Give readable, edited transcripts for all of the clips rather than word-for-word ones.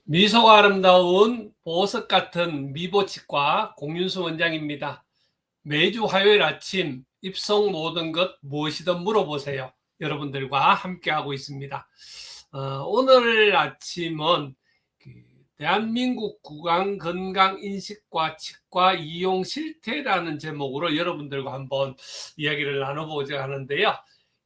미소가 아름다운 보석 같은 미보치과 공윤수 원장입니다. 매주 화요일 아침 입속 모든 것 무엇이든 물어보세요. 여러분들과 함께하고 있습니다. 오늘 아침은 대한민국 구강건강인식과 치과 이용 실태라는 제목으로 여러분들과 한번 이야기를 나눠보자 하는데요.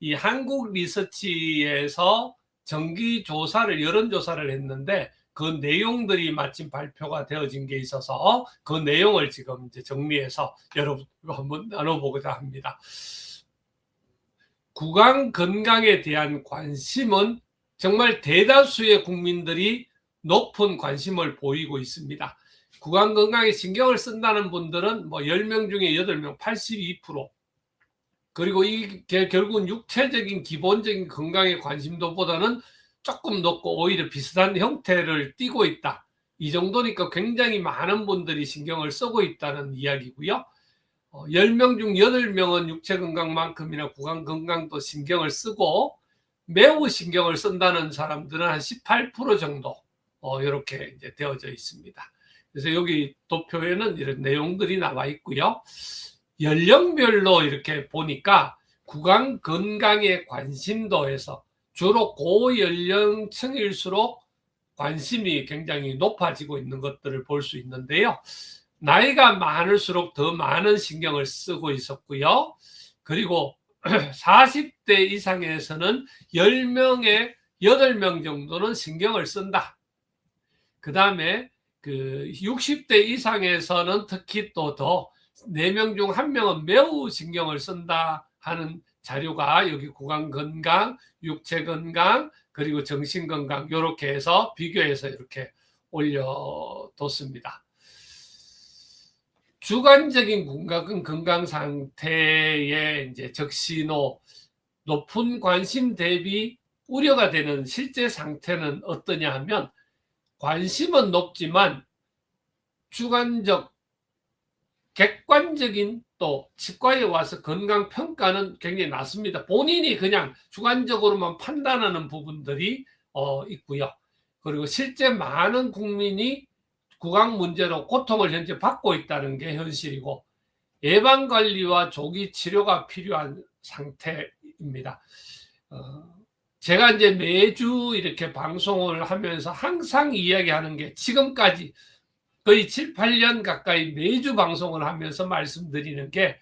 이 한국 리서치에서 정기조사를 여론조사를 했는데 그 내용들이 마침 발표가 되어진 게 있어서 그 내용을 지금 이제 정리해서 여러분과 한번 나눠보고자 합니다. 구강 건강에 대한 관심은 정말 대다수의 국민들이 높은 관심을 보이고 있습니다. 구강 건강에 신경을 쓴다는 분들은 뭐 10명 중에 8명, 82%. 그리고 이게 결국은 육체적인 기본적인 건강에 관심도보다는 조금 높고 오히려 비슷한 형태를 띠고 있다. 이 정도니까 굉장히 많은 분들이 신경을 쓰고 있다는 이야기고요. 10명 중 8명은 육체 건강만큼이나 구강 건강도 신경을 쓰고 매우 신경을 쓴다는 사람들은 한 18% 정도 이렇게 이제 되어져 있습니다. 그래서 여기 도표에는 이런 내용들이 나와 있고요. 연령별로 이렇게 보니까 구강 건강의 관심도에서 주로 고연령층일수록 관심이 굉장히 높아지고 있는 것들을 볼 수 있는데요. 나이가 많을수록 더 많은 신경을 쓰고 있었고요. 그리고 40대 이상에서는 10명에 8명 정도는 신경을 쓴다. 그 다음에 60대 이상에서는 특히 또 더 4명 중 1명은 매우 신경을 쓴다 하는 자료가 여기 구강 건강, 육체 건강, 그리고 정신 건강 이렇게 해서 비교해서 이렇게 올려뒀습니다. 주관적인 건강 상태의 이제 적신호, 높은 관심 대비 우려가 되는 실제 상태는 어떠냐 하면 관심은 높지만 주관적, 객관적인 또 치과에 와서 건강 평가는 굉장히 낮습니다. 본인이 그냥 주관적으로만 판단하는 부분들이 있고요. 그리고 실제 많은 국민이 구강 문제로 고통을 현재 받고 있다는 게 현실이고 예방관리와 조기 치료가 필요한 상태입니다. 제가 이제 매주 이렇게 방송을 하면서 항상 이야기하는 게 지금까지 거의 7, 8년 가까이 매주 방송을 하면서 말씀드리는 게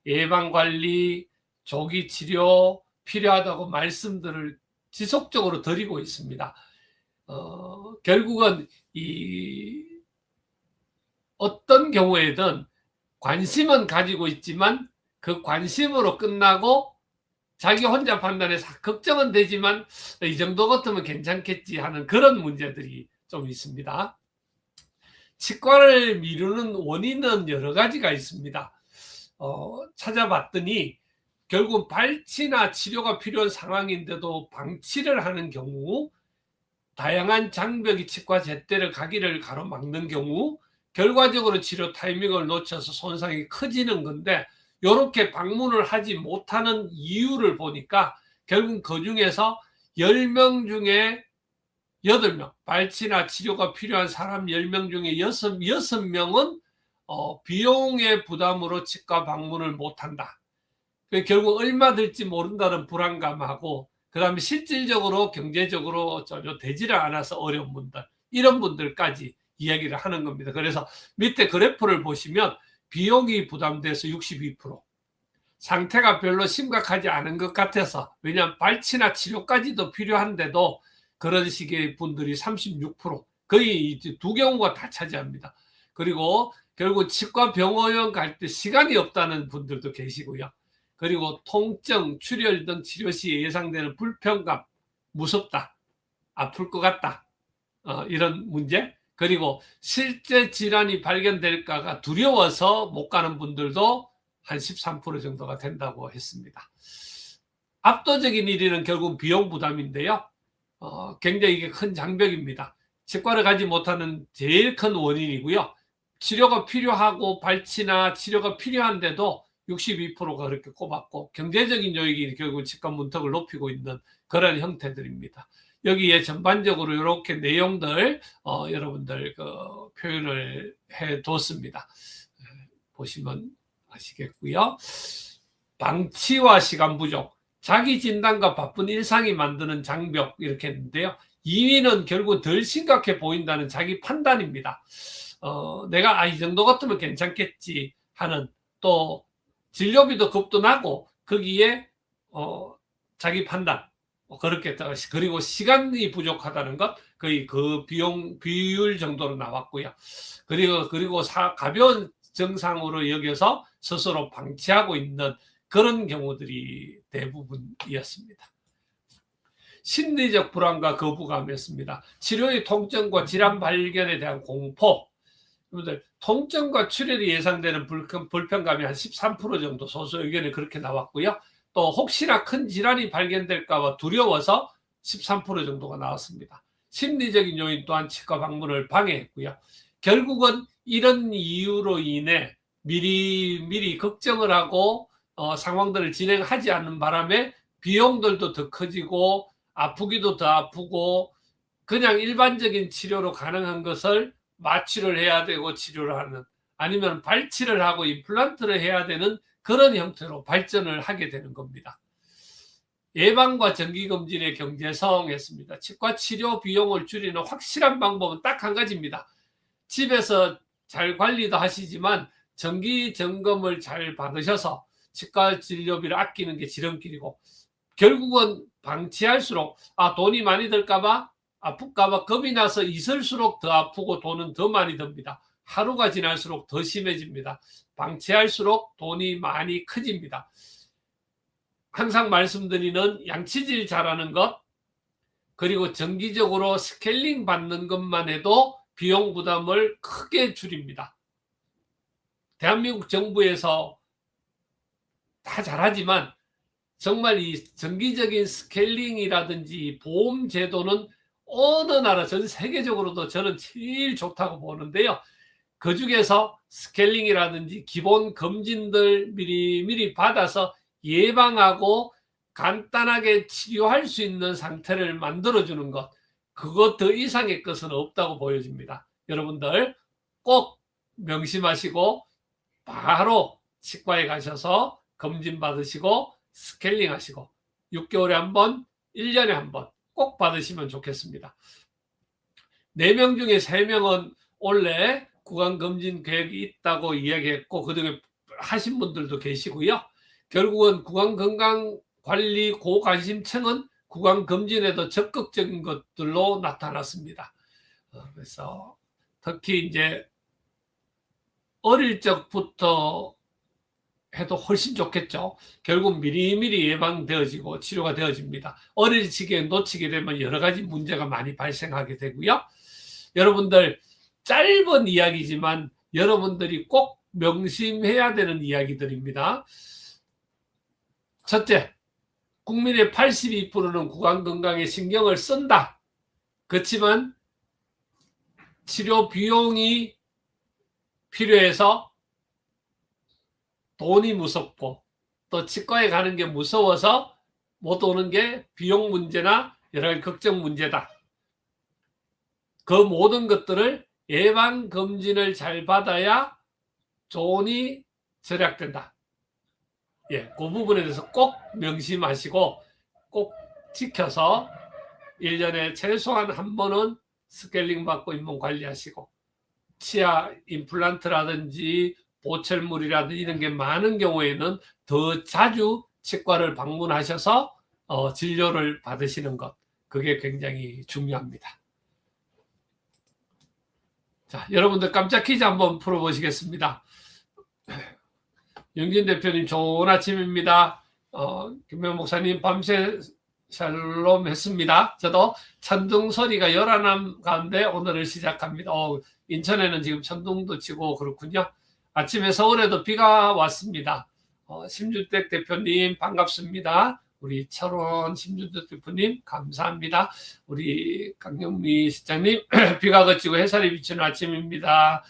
예방관리, 조기 치료 필요하다고 말씀들을 지속적으로 드리고 있습니다. 결국은 어떤 경우에든 관심은 가지고 있지만 그 관심으로 끝나고 자기 혼자 판단해서 걱정은 되지만 이 정도 같으면 괜찮겠지 하는 그런 문제들이 좀 있습니다. 치과를 미루는 원인은 여러 가지가 있습니다. 찾아봤더니 결국 발치나 치료가 필요한 상황인데도 방치를 하는 경우, 다양한 장벽이 치과 제때를 가기를 가로막는 경우, 결과적으로 치료 타이밍을 놓쳐서 손상이 커지는 건데 이렇게 방문을 하지 못하는 이유를 보니까 결국 그 중에서 10명 중에 8명, 발치나 치료가 필요한 사람 10명 중에 6명은 비용의 부담으로 치과 방문을 못한다. 결국 얼마 들지 모른다는 불안감하고 그 다음에 실질적으로 경제적으로 전혀 되지를 않아서 어려운 분들, 이런 분들까지 이야기를 하는 겁니다. 그래서 밑에 그래프를 보시면 비용이 부담돼서 62%, 상태가 별로 심각하지 않은 것 같아서, 왜냐하면 발치나 치료까지도 필요한데도 그런 식의 분들이 36%, 거의 두 경우가 다 차지합니다. 그리고 결국 치과 병원 갈 때 시간이 없다는 분들도 계시고요. 그리고 통증, 출혈 등 치료 시 예상되는 불편감, 무섭다, 아플 것 같다, 이런 문제, 그리고 실제 질환이 발견될까가 두려워서 못 가는 분들도 한 13% 정도가 된다고 했습니다. 압도적인 1위는 결국 비용 부담인데요. 굉장히 이게 큰 장벽입니다. 치과를 가지 못하는 제일 큰 원인이고요. 치료가 필요하고 발치나 치료가 필요한데도 62%가 그렇게 꼽았고, 경제적인 요인이 결국 치과 문턱을 높이고 있는 그런 형태들입니다. 여기에 전반적으로 이렇게 내용들 여러분들 표현을 해 뒀습니다. 보시면 아시겠고요. 방치와 시간 부족, 자기 진단과 바쁜 일상이 만드는 장벽 이렇게 했는데요. 2위는 결국 덜 심각해 보인다는 자기 판단입니다. 내가 이 정도 같으면 괜찮겠지 하는, 또 진료비도 겁도 나고 거기에 자기 판단, 그렇게, 그리고 시간이 부족하다는 것, 거의 그 비율 정도로 나왔고요. 그리고 가벼운 증상으로 여겨서 스스로 방치하고 있는 그런 경우들이 대부분이었습니다. 심리적 불안과 거부감이었습니다. 치료의 통증과 질환 발견에 대한 공포. 여러분들, 통증과 출혈이 예상되는 불편감이 한 13% 정도 소수 의견에 그렇게 나왔고요. 또 혹시나 큰 질환이 발견될까 봐 두려워서 13% 정도가 나왔습니다. 심리적인 요인 또한 치과 방문을 방해했고요. 결국은 이런 이유로 인해 미리 걱정을 하고 상황들을 진행하지 않는 바람에 비용들도 더 커지고 아프기도 더 아프고, 그냥 일반적인 치료로 가능한 것을 마취를 해야 되고 치료를 하는, 아니면 발치를 하고 임플란트를 해야 되는 그런 형태로 발전을 하게 되는 겁니다. 예방과 정기검진의 경제성했습니다. 치과 치료 비용을 줄이는 확실한 방법은 딱 한 가지입니다. 집에서 잘 관리도 하시지만 정기 점검을 잘 받으셔서 치과 진료비를 아끼는 게 지름길이고, 결국은 방치할수록 돈이 많이 들까봐, 아플까봐 겁이 나서 있을수록 더 아프고 돈은 더 많이 듭니다. 하루가 지날수록 더 심해집니다. 방치할수록 돈이 많이 커집니다. 항상 말씀드리는 양치질 잘하는 것, 그리고 정기적으로 스케일링 받는 것만 해도 비용 부담을 크게 줄입니다. 대한민국 정부에서 다 잘하지만 정말 이 정기적인 스케일링이라든지 보험 제도는 어느 나라, 전 세계적으로도 저는 제일 좋다고 보는데요. 그 중에서 스케일링이라든지 기본 검진들 미리 받아서 예방하고 간단하게 치료할 수 있는 상태를 만들어주는 것, 그것 더 이상의 것은 없다고 보여집니다. 여러분들 꼭 명심하시고 바로 치과에 가셔서 검진 받으시고 스케일링 하시고 6개월에 한 번, 1년에 한 번 꼭 받으시면 좋겠습니다. 4명 중에 3명은 원래 구강검진 계획이 있다고 이야기했고 그동안 하신 분들도 계시고요. 결국은 구강건강관리 고관심층은 구강검진에도 적극적인 것들로 나타났습니다. 그래서 특히 이제 어릴 적부터 해도 훨씬 좋겠죠. 결국 미리미리 예방되어지고 치료가 되어집니다. 어릴 적에 놓치게 되면 여러 가지 문제가 많이 발생하게 되고요. 여러분들 짧은 이야기지만 여러분들이 꼭 명심해야 되는 이야기들입니다. 첫째, 국민의 82%는 구강건강에 신경을 쓴다. 그렇지만 치료 비용이 필요해서 돈이 무섭고 또 치과에 가는 게 무서워서 못 오는 게 비용 문제나 여러 가지 걱정 문제다. 그 모든 것들을 예방검진을 잘 받아야 돈이 절약된다. 그 부분에 대해서 꼭 명심하시고 꼭 지켜서 1년에 최소한 한 번은 스케일링 받고 잇몸 관리하시고, 치아 임플란트라든지 보철물이라든지 이런 게 많은 경우에는 더 자주 치과를 방문하셔서 진료를 받으시는 것, 그게 굉장히 중요합니다. 자, 여러분들 깜짝 퀴즈 한번 풀어보시겠습니다. 영진 대표님 좋은 아침입니다. 김명 목사님 밤새 샬롬 했습니다. 저도 천둥 소리가 열한함 가운데 오늘을 시작합니다. 인천에는 지금 천둥도 치고 그렇군요. 아침에 서울에도 비가 왔습니다. 심주택 대표님 반갑습니다. 우리 철원 심주택 대표님 감사합니다. 우리 강영미 실장님 비가 그치고 햇살이 비치는 아침입니다.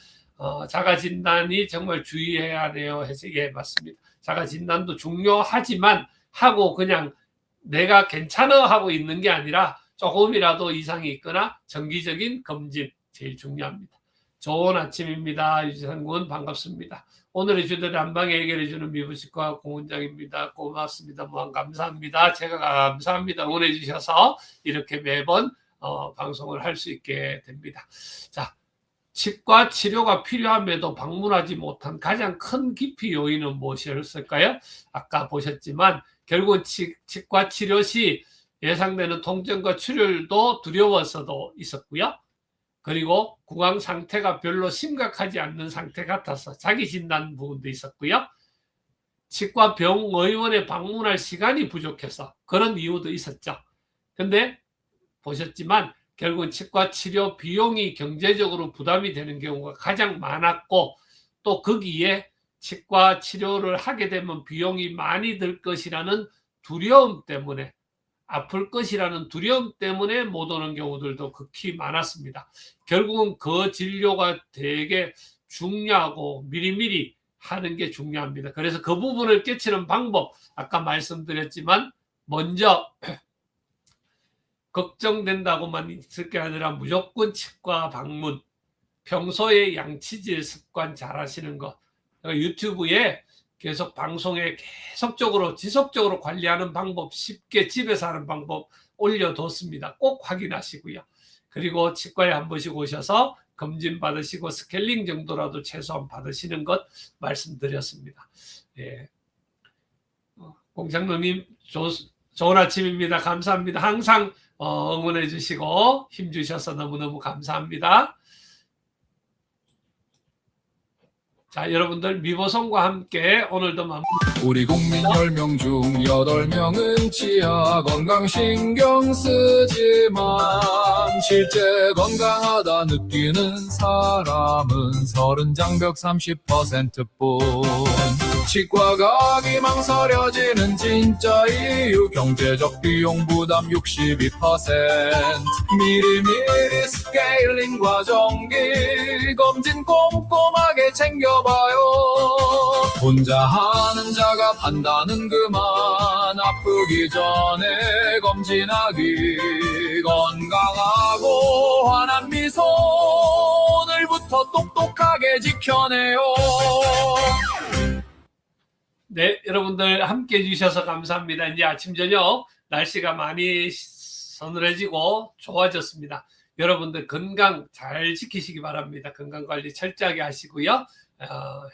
자가진단이 정말 주의해야 하네요. 해서 맞습니다. 자가진단도 중요하지만 하고 그냥 내가 괜찮아 하고 있는 게 아니라 조금이라도 이상이 있거나 정기적인 검진 제일 중요합니다. 좋은 아침입니다. 유지상군 반갑습니다. 오늘의 주제를 한방에 해결해주는 미부치과 공원장입니다. 고맙습니다. 무한 감사합니다. 제가 감사합니다. 응원해 주셔서 이렇게 매번 방송을 할 수 있게 됩니다. 자, 치과 치료가 필요함에도 방문하지 못한 가장 큰 기피 요인은 무엇이었을까요? 아까 보셨지만 결국 치과 치료 시 예상되는 통증과 출혈도 두려워서도 있었고요. 그리고 구강 상태가 별로 심각하지 않는 상태 같아서 자기 진단 부분도 있었고요. 치과 병의원에 방문할 시간이 부족해서 그런 이유도 있었죠. 근데 보셨지만 결국은 치과 치료 비용이 경제적으로 부담이 되는 경우가 가장 많았고, 또 거기에 치과 치료를 하게 되면 비용이 많이 들 것이라는 두려움 때문에, 아플 것이라는 두려움 때문에 못 오는 경우들도 극히 많았습니다. 결국은 그 진료가 되게 중요하고 미리미리 하는 게 중요합니다. 그래서 그 부분을 깨치는 방법, 아까 말씀드렸지만 먼저 걱정된다고만 있을 게 아니라 무조건 치과 방문, 평소에 양치질 습관 잘 하시는 거, 유튜브에 계속 방송에 계속적으로 지속적으로 관리하는 방법, 쉽게 집에서 하는 방법 올려뒀습니다. 꼭 확인하시고요. 그리고 치과에 한 번씩 오셔서 검진 받으시고 스케일링 정도라도 최소한 받으시는 것 말씀드렸습니다. 예. 공장로님 좋은 아침입니다. 감사합니다. 항상 응원해 주시고 힘 주셔서 너무너무 감사합니다. 자, 여러분들 미보성과 함께 오늘도 우리 국민 10명 중 8명은 치아 건강 신경 쓰지만 실제 건강하다 느끼는 사람은 30장벽 30%뿐. 치과 가기 망설여지는 진짜 이유, 경제적 비용 부담 62%. 미리미리 스케일링 과정기 검진 꼼꼼하게 챙겨봐요. 혼자 하는 자가 판단은 그만, 아프기 전에 검진하기. 건강하고 환한 미소 오늘부터 똑똑하게 지켜내요. 네, 여러분들 함께 해주셔서 감사합니다. 이제 아침 저녁 날씨가 많이 서늘해지고 좋아졌습니다. 여러분들 건강 잘 지키시기 바랍니다. 건강관리 철저하게 하시고요.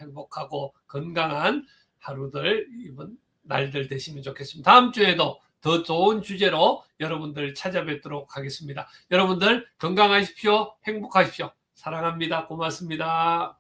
행복하고 건강한 하루들, 이번 날들 되시면 좋겠습니다. 다음 주에도 더 좋은 주제로 여러분들 찾아뵙도록 하겠습니다. 여러분들 건강하십시오. 행복하십시오. 사랑합니다. 고맙습니다.